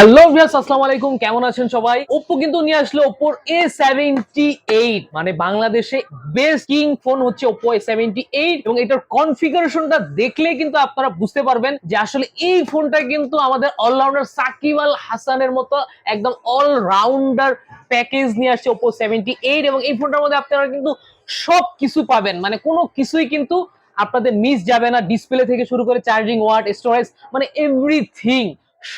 Hello viewers, আসসালামু আলাইকুম। কেমন আছেন সবাই? Oppo কিন্তু নিয়ে আসলো Oppo A78, মানে বাংলাদেশে বেস্ট কিং ফোন হচ্ছে Oppo A78 এবং এটার কনফিগারেশনটা দেখলেই কিন্তু আপনারা বুঝতে পারবেন যে আসলে এই ফোনটা কিন্তু আমাদের অলরাউন্ডার সাকিব আল হাসানের মতো একদম অলরাউন্ডার প্যাকেজ নিয়ে আসছে Oppo A78 এবং এই ফোনটার মধ্যে আপনারা কিন্তু সব কিছু পাবেন, মানে কোনো কিছুই কিন্তু আপনাদের মিস যাবে না। ডিসপ্লে থেকে শুরু করে চার্জিং ওয়াট, স্টোরেজ, মানে এভরিথিং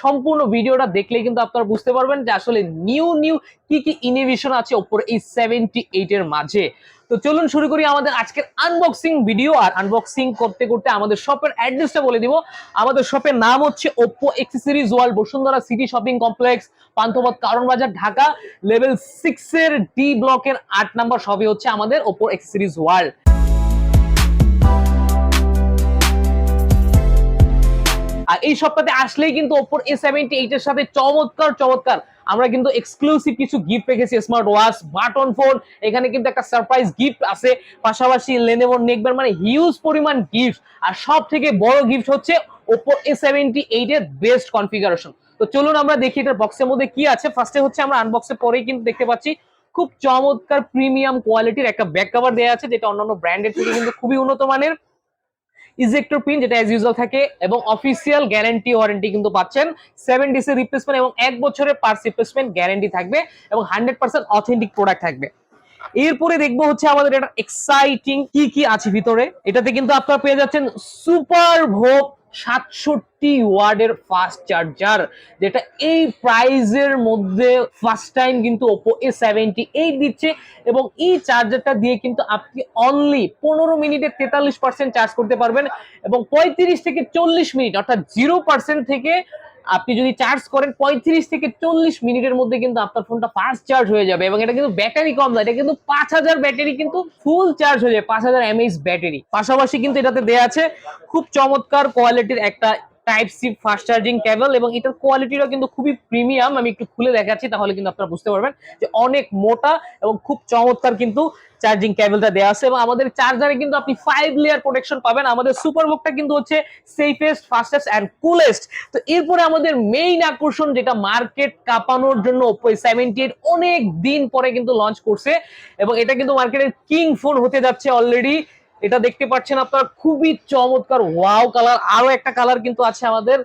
সম্পূর্ণ ভিডিওটা দেখলেই কিন্তু আপনারা বুঝতে পারবেন যে আসলে নিউ নিউ কি কি ইনোভেশন আছে Oppo এই 78 এর মাঝে। তো চলুন শুরু করি আমাদের আজকের আনবক্সিং ভিডিও। আর আনবক্সিং করতে করতে আমাদের শপের অ্যাড্রেসটা বলে দিব। আমাদের শপের নাম হচ্ছে Oppo accessories world, Bashundhara city shopping complex, Panthapath, কারণ বাজার, ঢাকা। লেভেল 6 এর ডি ব্লকের 8 নাম্বার শপে হচ্ছে আমাদের Oppo অ্যাক্সেসরিজ ওয়ার্ল্ড। আর এই সপ্তাহে আসলেই কিন্তু Oppo A78 এর সাথে চমৎকার আমরা কিন্তু এক্সক্লুসিভ কিছু গিফট রেখেছি, স্মার্ট ওয়াচ, বাটন ফোন, এখানে কিন্তু একটা সারপ্রাইজ গিফট আছে, পাশাপাশি Lenovo নেকব্যান্ড, মানে হিউজ পরিমাণ গিফট। আর সব থেকে বড় গিফট হচ্ছে Oppo A78 এর বেস্ট কনফিগারেশন। তো চলুন আমরা দেখি এটার বক্সের মধ্যে কি আছে। ফার্স্টে হচ্ছে আমরা আনবক্সের পরেই কিন্তু দেখতে পাচ্ছি খুব চমৎকার প্রিমিয়াম কোয়ালিটির একটা ব্যাক কভার দেওয়া আছে, যেটা অন্যান্য ব্র্যান্ডের থেকে কিন্তু খুবই উন্নত মানের। ইজেক্টর পিন, যেটা অ্যাজ ইউজুয়াল থাকে, এবং অফিসিয়াল গ্যারান্টি ওয়ারেন্টি কিন্তু পাচ্ছেন। 7 ডেজ এর রিপ্লেসমেন্ট এবং 1 বছরের পার্টস রিপ্লেসমেন্ট গ্যারান্টি থাকবে এবং 100% অথেন্টিক প্রোডাক্ট থাকবে। এরপরে দেখবো হচ্ছে আমাদের এটা এক্সাইটিং কি কি আছে ভিতরে। এটাতে কিন্তু আপনারা পেয়ে যাচ্ছেন সুপার ভোগ 67 ওয়াটের ফাস্ট চার্জার, যেটা এই প্রাইজের মধ্যে ফার্স্ট টাইম কিন্তু Oppo A78 দিচ্ছে। এবং এই চার্জারটা দিয়ে কিন্তু আপনি অনলি 15 মিনিটে 43% চার্জ করতে পারবেন এবং 35 থেকে 40 মিনিট অর্থাৎ 0% থেকে আপনি যদি চার্জ করেন 35 থেকে 40 মিনিটের মধ্যে কিন্তু আপনার ফোনটা ফাস্ট চার্জ হয়ে যাবে। এবং এটা কিন্তু ব্যাটারি কম না, এটা কিন্তু 5000 ব্যাটারি কিন্তু ফুল চার্জ হয়ে যায়, 5000 mAh ব্যাটারি। পাশাপাশি কিন্তু এটাতে দেয়া আছে খুব চমৎকার কোয়ালিটির একটা type C fast charging cable এবং এটার কোয়ালিটিটাও কিন্তু খুবই প্রিমিয়াম। আমি একটু খুলে দেখাচ্ছি, তাহলে কিন্তু আপনারা বুঝতে পারবেন যে অনেক মোটা এবং খুব চমৎকার কিন্তু চার্জিং কেবলটা দেওয়া আছে। এবং আমাদের চার্জারে কিন্তু আপনি 5 লেয়ার প্রোটেকশন পাবেন। আমাদের সুপার বুকটা কিন্তু হচ্ছে সেফেস্ট, ফাস্টেস্ট এন্ড কুলেস্ট। তো এরপরে আমাদের মেইন আকর্ষণ, যেটা মার্কেট কাঁপানোর জন্য Oppo A78 অনেক দিন পরে কিন্তু লঞ্চ করছে এবং এটা কিন্তু মার্কেটের কিং ফোন হতে যাচ্ছে অলরেডি। এটা দেখতে পাচ্ছেন আপনারা, খুবই চমৎকার ওয়াও কালার। আরো একটা কালার কিন্তু আছে আমাদের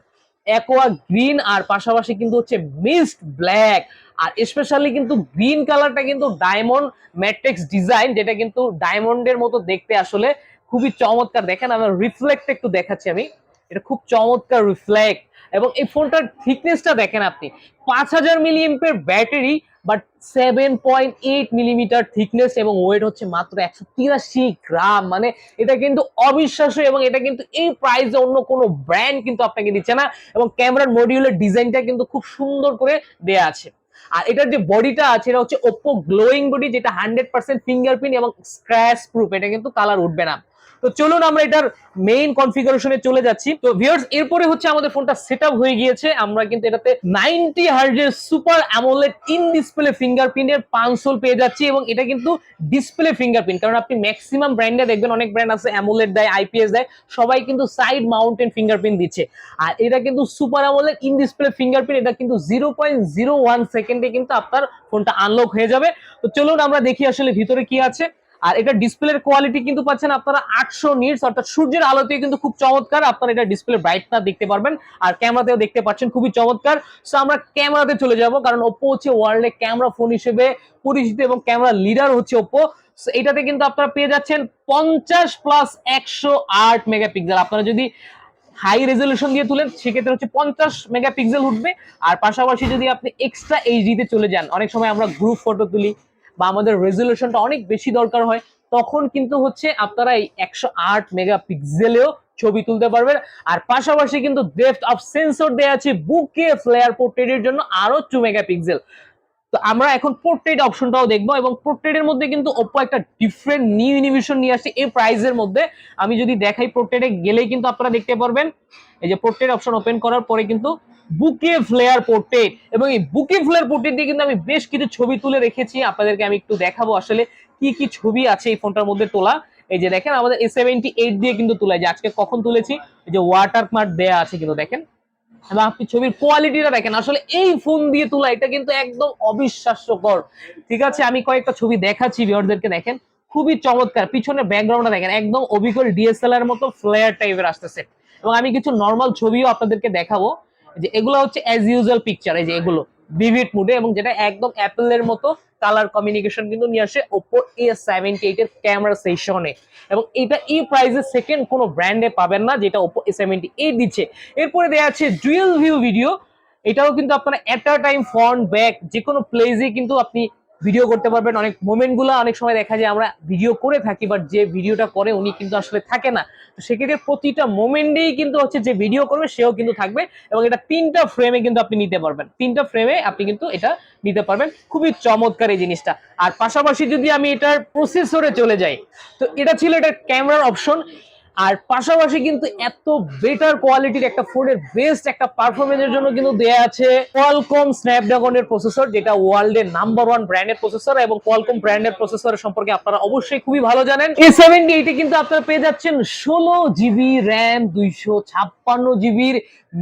অ্যাকোয়া গ্রিন, আর পাশাপাশি কিন্তু হচ্ছে মিস্ট ব্ল্যাক। আর স্পেশালি কিন্তু গ্রিন কালারটা কিন্তু ডায়মন্ড ম্যাট্রিক্স ডিজাইন, যেটা কিন্তু ডায়মন্ডের মতো দেখতে আসলে খুবই চমৎকার। দেখেন আমার রিফ্লেক্ট একটু দেখাচ্ছি আমি, এটা খুব চমৎকার রিফ্লেক্ট। এবং এই ফোনটার থিকনেসটা দেখেন আপনি, 5000 milliampere battery but 7.8 millimetre thickness এবং ওয়েট হচ্ছে মাত্র 183 গ্রাম। মানে এটা কিন্তু অবিশ্বাস্য এবং এটা কিন্তু এই প্রাইসে অন্য কোনো ব্র্যান্ড কিন্তু আপনাকে দিচ্ছে না। এবং ক্যামেরার মডিউলের ডিজাইনটা কিন্তু খুব সুন্দর করে দেয়া আছে। আর এটার যে বডিটা আছে এটা হচ্ছে Oppo গ্লোয়িং বডি, যেটা 100% ফিঙ্গারপ্রিন্ট এবং স্ক্র্যাচ প্রুফ, এটা কিন্তু কালার উঠবে না। তো চলুন আমরা এটার মেইন কনফিগারেশনে চলে যাচ্ছি। তো ভিউয়ার্স, এরপরে হচ্ছে আমাদের ফোনটা সেটআপ হয়ে গিয়েছে। আমরা কিন্তু এটাতে 90 হার্টজের সুপার অ্যামোলেড ইন ডিসপ্লে ফিঙ্গারপ্রিন্টের কনসোল পেয়ে যাচ্ছি এবং এটা কিন্তু ডিসপ্লে ফিঙ্গারপ্রিন্ট, কারণ আপনি ম্যাক্সিমাম ব্র্যান্ডে দেখবেন, অনেক ব্র্যান্ড আছে অ্যামোলেড দেয়, আইপিএস দেয়, সবাই কিন্তু সাইড মাউন্টেন ফিঙ্গারপ্রিন্ট দিচ্ছে। আর এটা কিন্তু super AMOLED in display fingerprint, এটা কিন্তু 0.01 সেকেন্ডে কিন্তু আপনার ফোনটা আনলক হয়ে যাবে। তো চলুন আমরা দেখি আসলে ভিতরে কি আছে। আর এটা ডিসপ্লের কোয়ালিটি কিন্তু পাচ্ছেন আপনারা 800 নিটস, অর্থাৎ সূর্যের আলোতে কিন্তু খুব চমৎকার আপনারা এটা ডিসপ্লে ব্রাইটনেস দেখতে পারবেন। আর ক্যামেরাতেও দেখতে পাচ্ছেন খুবই চমৎকার। সো আমরা ক্যামেরাতে চলে যাব, কারণ Oppo হচ্ছে ওয়ার্ল্ডে ক্যামেরা ফোন হিসেবে পরিচিত এবং ক্যামেরা লিডার হচ্ছে Oppo। সো এটাতে কিন্তু আপনারা পেয়ে যাচ্ছেন 50 প্লাস 108 মেগাপিক্সেল। আপনারা যদি হাই রেজলিউশন দিয়ে তুলেন সেক্ষেত্রে হচ্ছে 50 মেগাপিক্সেল উঠবে। আর পাশাপাশি যদি আপনি এক্সট্রা এইচডি তে চলে যান, অনেক সময় আমরা গ্রুপ ফটো তুলি বা আমাদের রেজলিউশনটা অনেক বেশি দরকার হয়, তখন কিন্তু হচ্ছে আপনারা এই 108 মেগাপিক্সেলেও ছবি তুলতে পারবেন। আর পাশাপাশি কিন্তু ডেপথ অফ সেন্সর দেয়া আছে বুকে ফ্লেয়ার পোর্ট্রেটের জন্য আরো 2 মেগাপিক্সেল। তো আমরা এখন পোর্ট্রেট অপশনটাও দেখবো এবং পোর্ট্রেটের মধ্যে কিন্তু Oppo একটা ডিফারেন্ট নিউ ইনোভেশন নিয়ে আসছে এই প্রাইসের মধ্যে। আমি যদি দেখাই, পোর্ট্রেটে গেলেই কিন্তু আপনারা দেখতে পারবেন, এই যে পোর্ট্রেট অপশন ওপেন করার পরে কিন্তু বুকে ফ্লেয়ার পোর্ট্রেট, এবং এই বুকে ফ্লেয়ার পোর্ট্রেট দিয়ে কিন্তু আমি বেশ কিছু ছবি তুলে রেখেছি, আপনাদেরকে আমি একটু দেখাবো আসলে কি কি ছবি আছে এই ফোনটার মধ্যে তোলা। এই যে দেখেন আমাদের A78 দিয়ে কিন্তু তোলা, যে আজকে কখন তুলেছি, এই যে ওয়াটার মার্ক দেয়া আছে কিন্তু দেখেন এবং আপনি ছবির কোয়ালিটিটা দেখেন, আসলে এই ফোন দিয়ে তোলা এটা কিন্তু একদম অবিশ্বাস্যকর। ঠিক আছে, আমি কয়েকটা ছবি দেখাচ্ছি ভিউয়ারদেরকে, দেখেন খুবই চমৎকার। পিছনে ব্যাকগ্রাউন্ডটা দেখেন একদম অবিকল ডিএসএলআর মতো ফ্লেয়ার টাইপের আসতেছে। এবং আমি কিছু নর্মাল ছবিও আপনাদেরকে দেখাবো, যে এগুলো হচ্ছে অ্যাজ ইউজুয়াল পিকচার, এই যে এগুলো ভিভিড মুডে, এবং যেটা একদম অ্যাপেলের মতো কালার কমিউনিকেশন কিন্তু নিয়ে আসে Oppo A78 এর ক্যামেরা সেশনে। এবং এটা এই প্রাইসে সেকেন্ড কোনো ব্র্যান্ডে পাবেন না, যেটা Oppo A78 দিচ্ছে। এরপরে দেওয়া আছে ডুয়াল ভিউ ভিডিও, এটাও কিন্তু আপনারা এট আ টাইম ফ্রন্ট ব্যাক যে কোনো প্লেসে কিন্তু আপনি ভিডিও করতে পারবেন। অনেক মোমেন্ট গুলো অনেক সময় দেখা যায় আমরা ভিডিও করে থাকি, বাট যে ভিডিওটা করে উনি কিন্তু আসলে থাকে না, তো সেক্ষেত্রে প্রতিটা মোমেন্টেই কিন্তু হচ্ছে যে ভিডিও করবে সেও কিন্তু থাকবে। এবং এটা 3টা ফ্রেমে কিন্তু আপনি নিতে পারবেন, 3টা ফ্রেমে আপনি কিন্তু এটা নিতে পারবেন। খুবই চমৎকার এই জিনিসটা। আর পাশাপাশি যদি আমি এটার প্রসেসরে চলে যাই, তো এটা ছিল এটার ক্যামেরার অপশন। আর পাশাপাশি কিন্তু এত বেটার কোয়ালিটির একটা ফোনের বেস্ট একটা পারফরমেন্সের জন্য কিন্তু দেয়া আছে কোয়ালকম স্ন্যাপড্রাগনের প্রসেসর, যেটা ওয়ার্ল্ডের নাম্বার 1 ব্র্যান্ডের প্রসেসর। এবং কোয়ালকম ব্র্যান্ডের প্রসেসর সম্পর্কে আপনারা অবশ্যই খুবই ভালো জানেন। A78 কিন্তু আপনারা পেয়ে যাচ্ছেন 16 জিবি র্যাম, 256 জিবির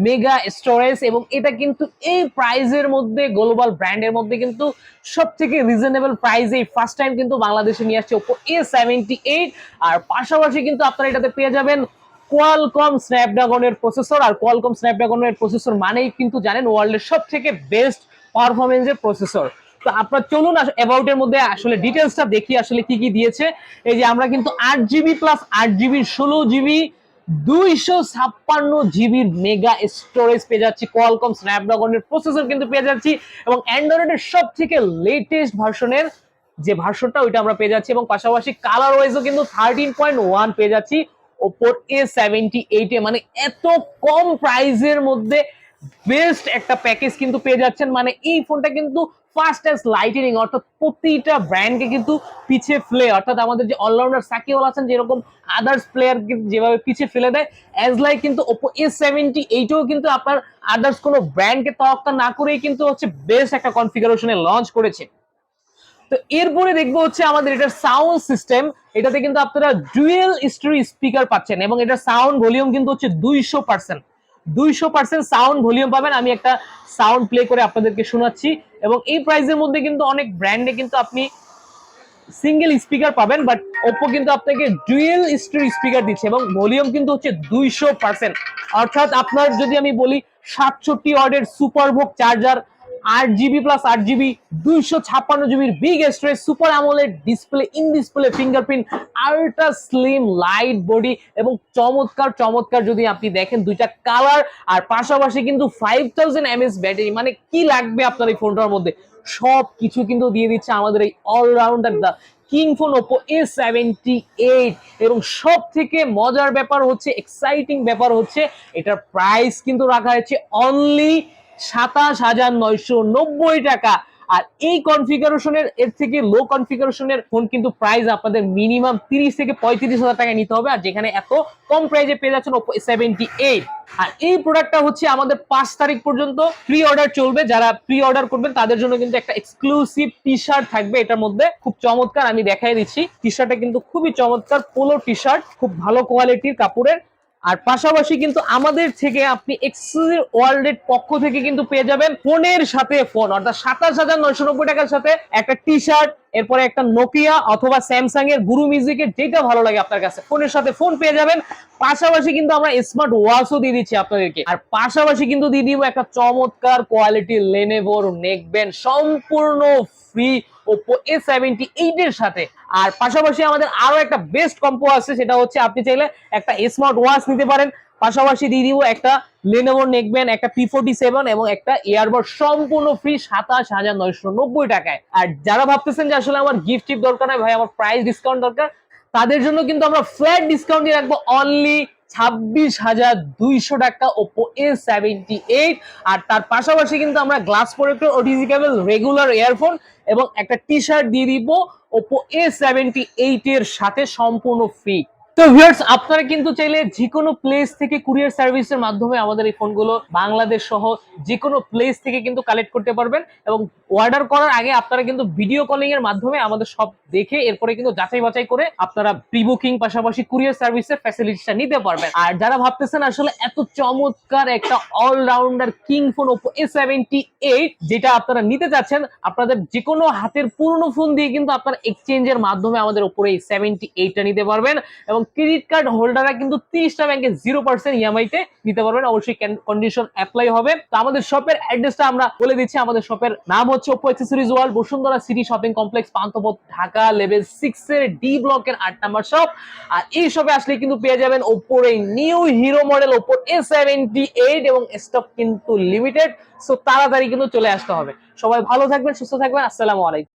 মেগা স্টোরেজ। এবং এটা কিন্তু এই প্রাইজের মধ্যে গ্লোবাল ব্র্যান্ডের মধ্যে কিন্তু সব থেকে রিজনেবল প্রাইসে ফার্স্ট টাইম কিন্তু বাংলাদেশে নিয়ে আসছে Oppo A78। আর পাশাপাশি কিন্তু আপনারা এটাতে পেয়ে যাবেন কোয়ালকম স্ন্যাপড্রাগনের প্রসেসর। আর কোয়ালকম স্ন্যাপড্রাগনের প্রসেসর মানেই কিন্তু জানেন ওয়ার্ল্ডের সব থেকে বেস্ট পারফরমেন্সের প্রসেসর। তো আপনার চলুন অ্যাবাউট এর মধ্যে আসলে ডিটেলসটা দেখি আসলে কি কি দিয়েছে। এই যে আমরা কিন্তু 8 জিবি প্লাস 8 জিবি 16 জিবি 256 জিবির মেগা স্টোরেজ পেয়ে যাচ্ছি, কোয়ালকম স্ন্যাপড্রাগনের প্রসেসর কিন্তু পেয়ে যাচ্ছি। এবং অ্যান্ড্রয়েডের সব থেকে লেটেস্ট ভার্সনের যে ভার্সনটা ওইটা আমরা পেয়ে যাচ্ছি। এবং পাশাপাশি কালার ওয়াইজও কিন্তু 13.1 পেয়ে যাচ্ছি Oppo A78 এ। মানে এত কম প্রাইসের মধ্যে বেস্ট একটা প্যাকেজ কিন্তু পেয়ে যাচ্ছেন। মানে এই ফোনটা কিন্তু ফাস্ট অ্যাজ লাইটেনিং, অর্থাৎ প্রতিটা ব্র্যান্ডকে কিন্তু পিছিয়ে ফেলে, অর্থাৎ আমাদের যে অলরাউন্ডার সাকিব আল হাসান যেরকম আদার্স প্লেয়ার যেভাবে পিছিয়ে ফেলে দেয়, অ্যাজ লাইক কিন্তু Oppo A78ও কিন্তু আপনার আদার্স কোনো ব্র্যান্ডকে তোয়াক্কা না করেই কিন্তু হচ্ছে বেস্ট একটা কনফিগারেশনে লঞ্চ করেছে। তো এরপরে দেখবো হচ্ছে আমাদের এটার সাউন্ড সিস্টেম। এটাতে কিন্তু আপনারা ডুয়েল স্টোরি স্পিকার পাচ্ছেন, এবং এটার সাউন্ড ভলিউম কিন্তু হচ্ছে 200% সাউন্ড ভলিউম পাবেন। আমি একটা সাউন্ড প্লে করে আপনাদেরকে শোনাচ্ছি। এবং এই প্রাইসের মধ্যে কিন্তু অনেক ব্র্যান্ডে কিন্তু আপনি সিঙ্গেল স্পিকার পাবেন, বাট Oppo কিন্তু আপনাকে ডুয়েল স্টোরি স্পিকার দিচ্ছে, এবং ভলিউম কিন্তু হচ্ছে 200%। অর্থাৎ আপনার যদি আমি বলি 67 ওয়াটের SuperVOOC charger, 8 GB plus 8 GB 256 জিবির big storage, super AMOLED display, in display fingerprint, ultra slim light body, এবং চমৎকার চমৎকার যদি আপনি দেখেন দুইটা কালার। আর পাশাপাশি কিন্তু 5000 mAh ব্যাটারি। মানে কি লাগবে আপনার এই ফোনটার মধ্যে, সব কিছু কিন্তু দিয়ে দিচ্ছে আমাদের এই allrounder the king phone Oppo A78। এবং সব থেকে মজার ব্যাপার হচ্ছে, এক্সাইটিং ব্যাপার হচ্ছে, এটার প্রাইস কিন্তু রাখা হয়েছে অনলি 27,990 টাকা। আর এই কনফিগারেশনের এর থেকে লো কনফিগারেশনের ফোন কিন্তু প্রাইস আপনাদের মিনিমাম 30 থেকে 35,000 টাকা নিতে হবে। আর যেখানে এত কম প্রাইসে পেয়ে যাচ্ছেন Oppo A78। আর এই প্রোডাক্টটা হচ্ছে আমাদের 5 তারিখ পর্যন্ত প্রি অর্ডার চলবে। যারা প্রি অর্ডার করবেন তাদের জন্য কিন্তু একটা এক্সক্লুসিভ টি শার্ট থাকবে এটার মধ্যে, খুব চমৎকার। আমি দেখাই দিচ্ছি, টি শার্টটা কিন্তু খুবই চমৎকার, পোলো টি শার্ট, খুব ভালো কোয়ালিটির কাপড়ের। আর পাশাপাশি কিন্তু আমাদের থেকে আপনি এক্সক্লুসিভ ওয়ার্ল্ডের পক্ষ থেকে কিন্তু পেয়ে যাবেন ফোনের সাথে ফোন, অর্থাৎ 27,990 টাকার সাথে একটা টি শার্ট, এরপরে একটা নোকিয়া অথবা স্যামসাং এর গুরু মিউজিকের যেটা ভালো লাগে আপনার কাছে ফোনের সাথে ফোন পেয়ে যাবেন। পাশাপাশি কিন্তু আমরা স্মার্ট ওয়াচও দিয়ে দিচ্ছি আপনাদেরকে। আর পাশাপাশি কিন্তু দিয়ে দিব একটা চমৎকার কোয়ালিটির লেনোভোর নেকব্যান্ড সম্পূর্ণ ফ্রি Oppo A78 এর সাথে। আর পাশাপাশি আমাদের আরো একটা বেস্ট কম্পো আছে, সেটা হচ্ছে আপনি চাইলে একটা স্মার্ট ওয়াচ নিতে পারেন, পাশাপাশি দিয়ে দিব একটা Lenovo নেকব্যান্ড, একটা P47 এবং একটা ইয়ারবাড সম্পূর্ণ ফ্রি 27,990 টাকায়। আর যারা ভাবতেছেন যে আসলে আমার গিফট টিপ দরকার নাই ভাই, আমার প্রাইস ডিসকাউন্ট দরকার, তাদের জন্য কিন্তু আমরা ফ্ল্যাট ডিসকাউন্ট দিয়ে রাখবো অনলি 26,200 টাকা Oppo A78। আর তার পাশাপাশি কিন্তু আমরা গ্লাস প্রোটেক্টর, ওটিজি কেবল, রেগুলার ইয়ারফোন এবং একটা টি শার্ট দিয়ে দিব Oppo A78 এর সাথে সম্পূর্ণ ফ্রি। তো ভিউয়ার্স, আপনারা কিন্তু চাইলে যে কোনো প্লেস থেকে কুরিয়ার সার্ভিসের মাধ্যমে আমাদের এই ফোনগুলো বাংলাদেশ সহ যে কোনো প্লেস থেকে কিন্তু কালেক্ট করতে পারবেন, এবং অর্ডার করার আগে আপনারা কিন্তু ভিডিও কলিং এর মাধ্যমে আমাদের সব দেখে এরপরে কিন্তু যাচাই বাছাই করে আপনারা প্রি বুকিং পাশাপাশি কুরিয়ার সার্ভিসের ফ্যাসিলিটিসটা নিতে পারবেন। আর যারা ভাবতেছেন আসলে এত চমৎকার একটা allrounder king phone Oppo A78 যেটা আপনারা নিতে যাচ্ছেন, আপনাদের যে কোনো হাতের পুরনো ফোন দিয়ে কিন্তু আপনারা এক্সচেঞ্জের মাধ্যমে আমাদের Oppo A78টা নিতে পারবেন, এবং ক্রেডিট কার্ড হোল্ডাররা কিন্তু 30টা ব্যাংকে 0% ইএমআই তে নিতে পারবেন। অবশ্যই কন্ডিশন অ্যাপ্লাই হবে। তো আমাদের শপের অ্যাড্রেসটা আমরা বলে দিচ্ছি। আমাদের শপের নাম হচ্ছে Oppo accessories world, Bashundhara city shopping complex, Panthapath, Dhaka, level 6 এর ডি ব্লকের 8 নাম্বার শপ। আর এই শপে আসলে কিন্তু পেয়ে যাবেন Oppo এর new hero model Oppo A78, এবং স্টক কিন্তু লিমিটেড। সো তাড়াতাড়ি কিন্তু চলে আসতে হবে। সবাই ভালো থাকবেন, সুস্থ থাকবেন। আসসালামু আলাইকুম।